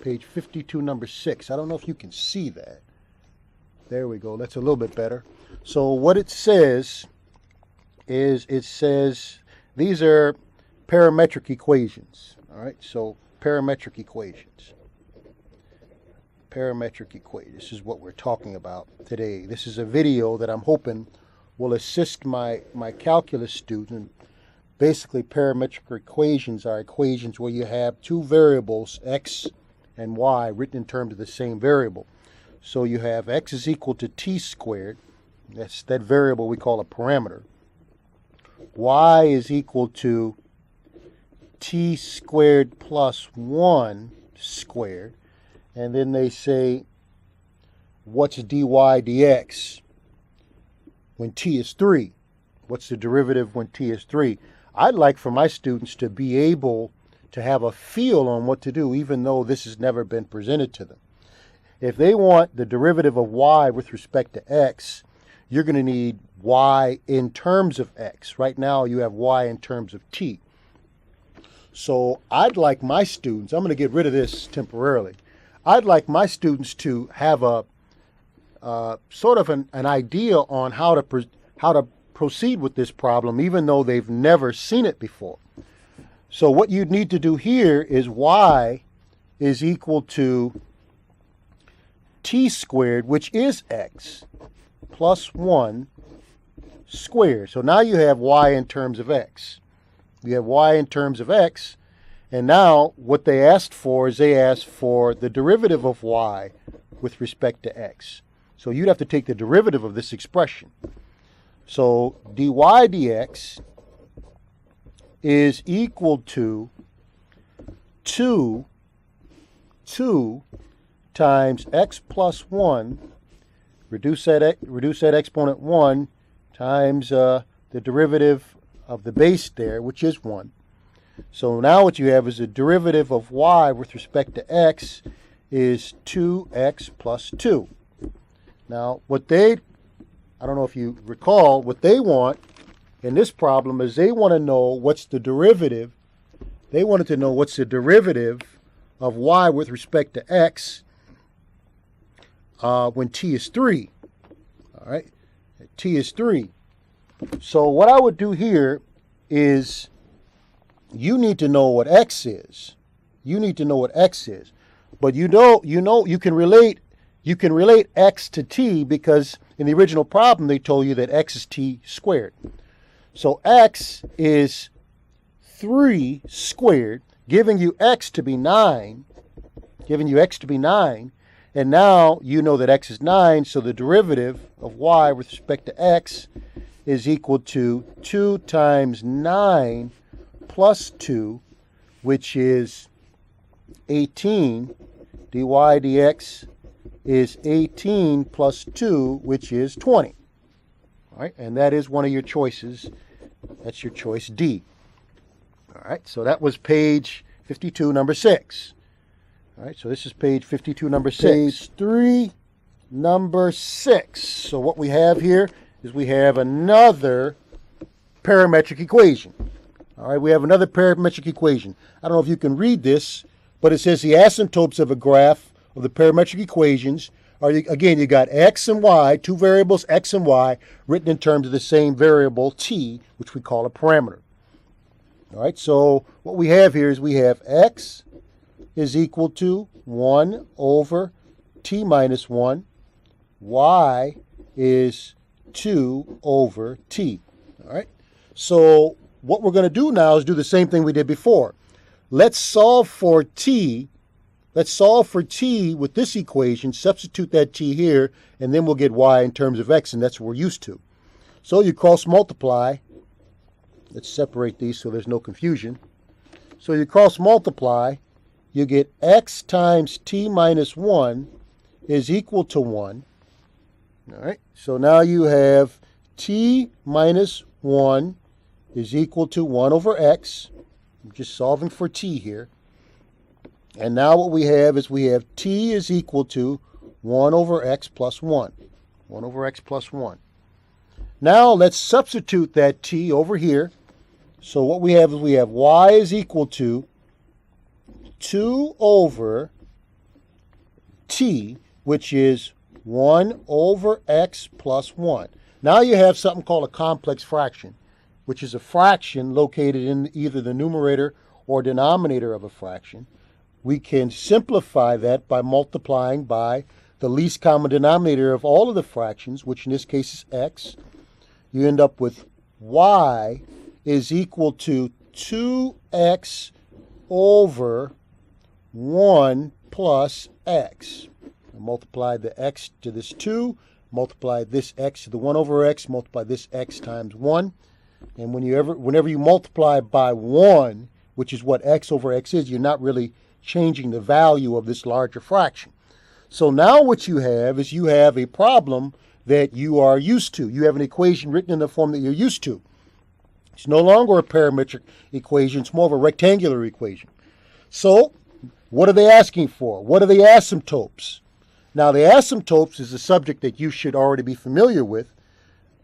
Page 52, number 6. I don't know if you can see that. There we go. That's a little bit better. So what it says is, it says these are parametric equations. All right, so parametric equations. Parametric equation. This is what we're talking about today. This is a video that I'm hoping will assist my calculus student. Basically, parametric equations are equations where you have two variables, x and y, written in terms of the same variable. So you have x is equal to t squared. That's that variable we call a parameter. Y is equal to t squared plus 1 squared. And then they say, what's dy dx when t is 3? What's the derivative when t is 3? I'd like for my students to be able to have a feel on what to do, even though this has never been presented to them. If they want the derivative of y with respect to x, you're going to need y in terms of x. Right now you have y in terms of t. So I'd like my students, I'm going to get rid of this temporarily, I'd like my students to have a sort of an idea on how to proceed with this problem, even though they've never seen it before. So what you'd need to do here is y is equal to t squared, which is x, plus 1 squared. So now you have y in terms of x. You have y in terms of x, and now what they asked for is they asked for the derivative of y with respect to x. So you'd have to take the derivative of this expression. So dy dx is equal to 2 times x plus 1, reduce that exponent 1, times the derivative of the base there, which is 1. So now what you have is the derivative of y with respect to x is 2x plus 2. Now I don't know if you recall, what they want in this problem is they want to know what's the derivative. They wanted to know what's the derivative of y with respect to x when t is 3. All right, t is 3. So what I would do here is you need to know what x is. You need to know what x is. But you can relate x to t because in the original problem they told you that x is t squared. So x is 3 squared, giving you x to be 9, and now you know that x is 9, so the derivative of y with respect to x is equal to 2 times 9 plus 2, which is 18. dy dx is 18 plus 2, which is 20. All right, and that is one of your choices. That's your choice D. All right, so that was page 52, number 6. All right, so this is page 52, number 6. Page 3, number 6. So what we have here is we have another parametric equation. All right, we have another parametric equation. I don't know if you can read this, but it says the asymptotes of a graph of the parametric equations are, again, you got x and y, two variables, x and y, written in terms of the same variable, t, which we call a parameter. All right, so what we have here is we have x is equal to 1 over t minus 1. Y is 2 over t. All right, so what we're going to do now is do the same thing we did before. Let's solve for t. Let's solve for t with this equation, substitute that t here, and then we'll get y in terms of x, and that's what we're used to. So you cross multiply. Let's separate these so there's no confusion. So you cross multiply, you get x times t minus 1 is equal to 1. All right, so now you have t minus 1 is equal to 1 over x. I'm just solving for t here. And now what we have is we have t is equal to 1 over x plus 1. 1 over x plus 1. Now let's substitute that t over here. So what we have is we have y is equal to 2 over t, which is 1 over x plus 1. Now you have something called a complex fraction, which is a fraction located in either the numerator or denominator of a fraction. We can simplify that by multiplying by the least common denominator of all of the fractions, which in this case is x. You end up with y is equal to 2x over 1 plus x. I multiply the x to this 2, multiply this x to the 1 over x, multiply this x times 1. And whenever you multiply by 1, which is what x over x is, you're not really changing the value of this larger fraction. So now what you have is you have a problem that you are used to. You have an equation written in the form that you're used to. It's no longer a parametric equation. It's more of a rectangular equation. So what are they asking for? What are the asymptotes? Now, the asymptotes is a subject that you should already be familiar with.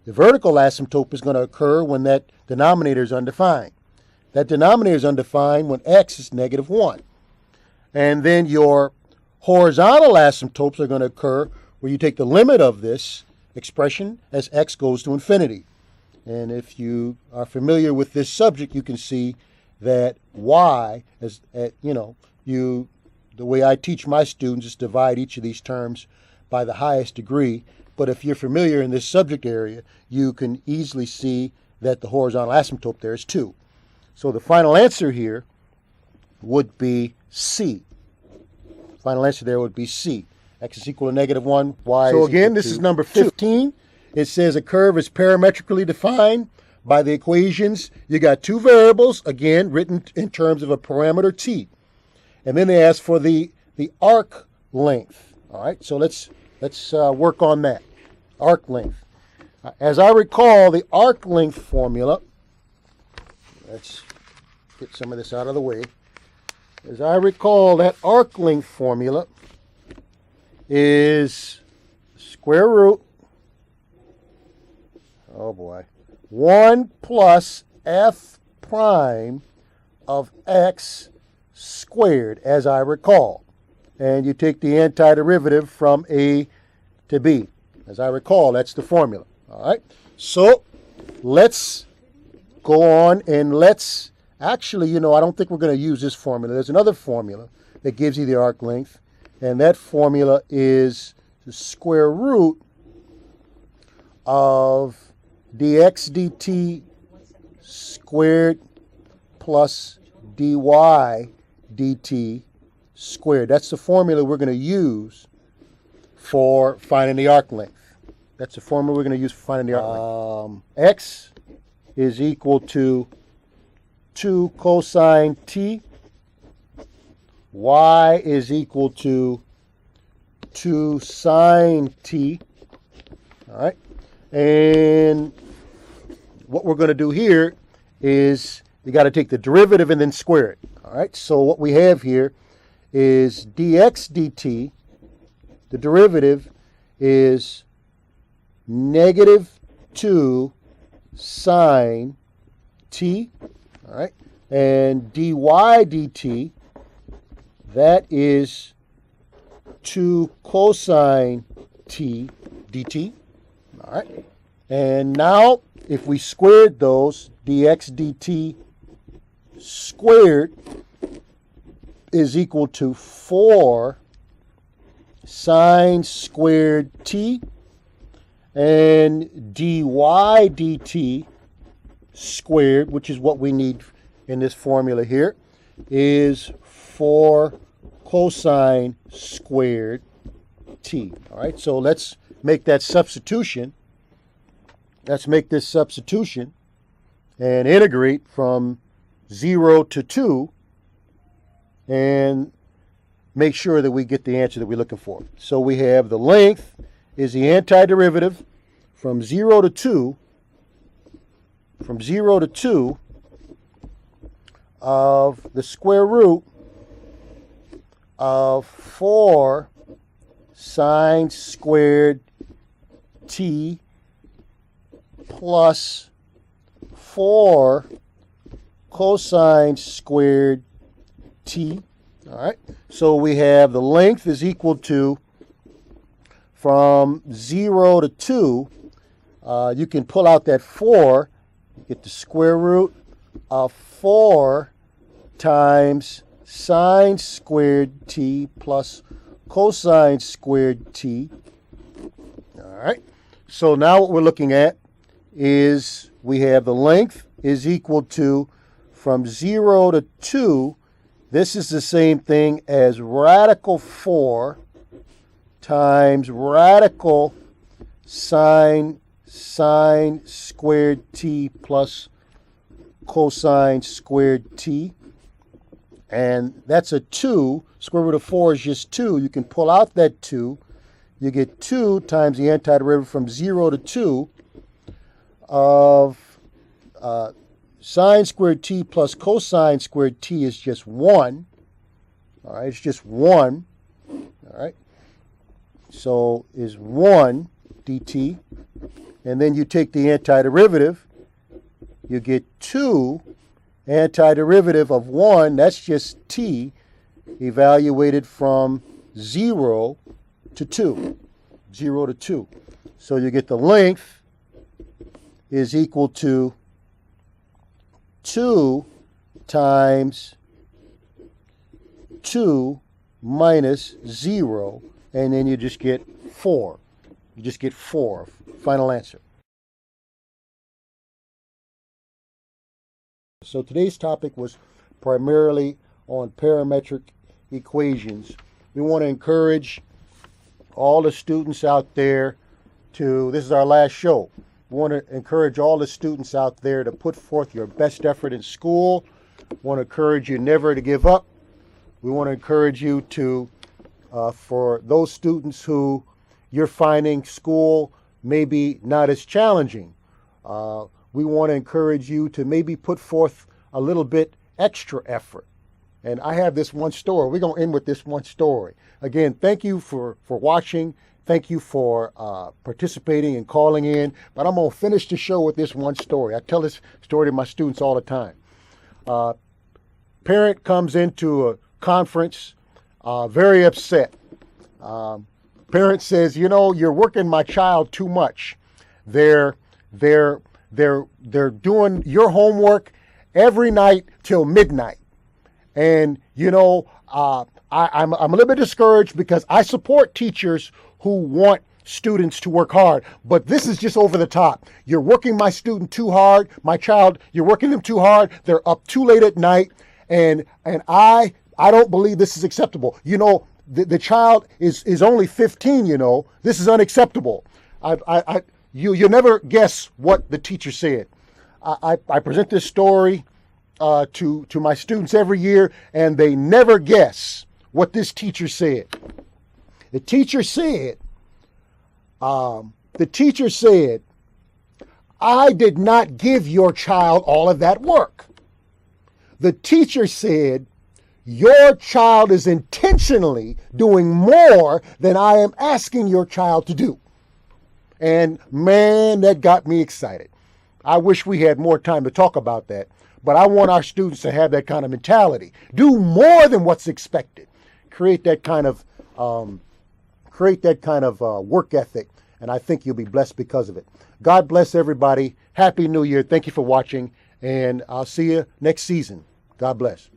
The vertical asymptote is going to occur when that denominator is undefined. That denominator is undefined when x is negative 1. And then your horizontal asymptotes are going to occur where you take the limit of this expression as x goes to infinity. And if you are familiar with this subject, you can see that y, the way I teach my students is divide each of these terms by the highest degree. But if you're familiar in this subject area, you can easily see that the horizontal asymptote there is 2. So the final answer here would be C. Final answer there would be C. X is equal to negative 1, y so is again, this is number 15. 2. It says a curve is parametrically defined by the equations. You got two variables, again, written in terms of a parameter t. And then they ask for the arc length. All right, so let's work on that. Arc length. As I recall, the arc length formula, let's get some of this out of the way. As I recall, that arc length formula is square root, 1 plus f prime of x squared, as I recall. And you take the antiderivative from a to b. As I recall, that's the formula. All right, so let's go on and let's actually, I don't think we're going to use this formula. There's another formula that gives you the arc length, and that formula is the square root of dx dt squared plus dy dt squared. That's the formula we're going to use for finding the arc length. That's the formula we're going to use for finding the arc length. X is equal to 2 cosine t. Y is equal to 2 sine t. All right. And what we're going to do here is you got to take the derivative and then square it. All right. So what we have here is dx dt. The derivative is negative 2 sine t. All right. And dy dt, that is 2 cosine t dt. All right. And now, if we squared those, dx dt squared is equal to 4 sine squared t, and dy dt squared, which is what we need in this formula here, is 4 cosine squared t. All right, so let's make that substitution. Let's make this substitution and integrate from 0 to 2 and make sure that we get the answer that we're looking for. So we have the length is the antiderivative from 0 to 2, of the square root of 4 sine squared t plus 4 cosine squared t. All right, so we have the length is equal to, from 0 to 2, you can pull out that 4, get the square root of 4 times sine squared t plus cosine squared t. All right, so now what we're looking at is we have the length is equal to, from 0 to 2, this is the same thing as radical 4 times radical sine squared t plus cosine squared t. And that's a 2. Square root of 4 is just 2. You can pull out that 2. You get 2 times the antiderivative from 0 to 2 of sine squared t plus cosine squared t is just 1. All right, it's just 1. All right. So is 1 dt. And then you take the antiderivative. You get 2. Antiderivative of 1, that's just t, evaluated from 0 to 2. 0 to 2. So you get the length is equal to 2 times 2 minus 0, and then you just get 4. You just get 4. Final answer. So today's topic was primarily on parametric equations. We want to encourage all the students out there this is our last show. We want to encourage all the students out there to put forth your best effort in school. We want to encourage you never to give up. We want to encourage you to, for those students who you're finding school maybe not as challenging, we want to encourage you to maybe put forth a little bit extra effort. And I have this one story. We're going to end with this one story. Again, thank you for watching. Thank you for participating and calling in. But I'm going to finish the show with this one story. I tell this story to my students all the time. Parent comes into a conference very upset. Parent says, you're working my child too much. They're doing your homework every night till midnight. And, I'm a little bit discouraged because I support teachers who want students to work hard, but this is just over the top. You're working my student too hard, my child, you're working them too hard. They're up too late at night. And I don't believe this is acceptable. The child is only 15, This is unacceptable. You'll never guess what the teacher said. I present this story to my students every year, and they never guess what this teacher said. The teacher said, I did not give your child all of that work. The teacher said, your child is intentionally doing more than I am asking your child to do. And man, that got me excited. I wish we had more time to talk about that, but I want our students to have that kind of mentality. Do more than what's expected. Create that kind of work ethic, and I think you'll be blessed because of it. God bless everybody. Happy New Year. Thank you for watching, and I'll see you next season. God bless.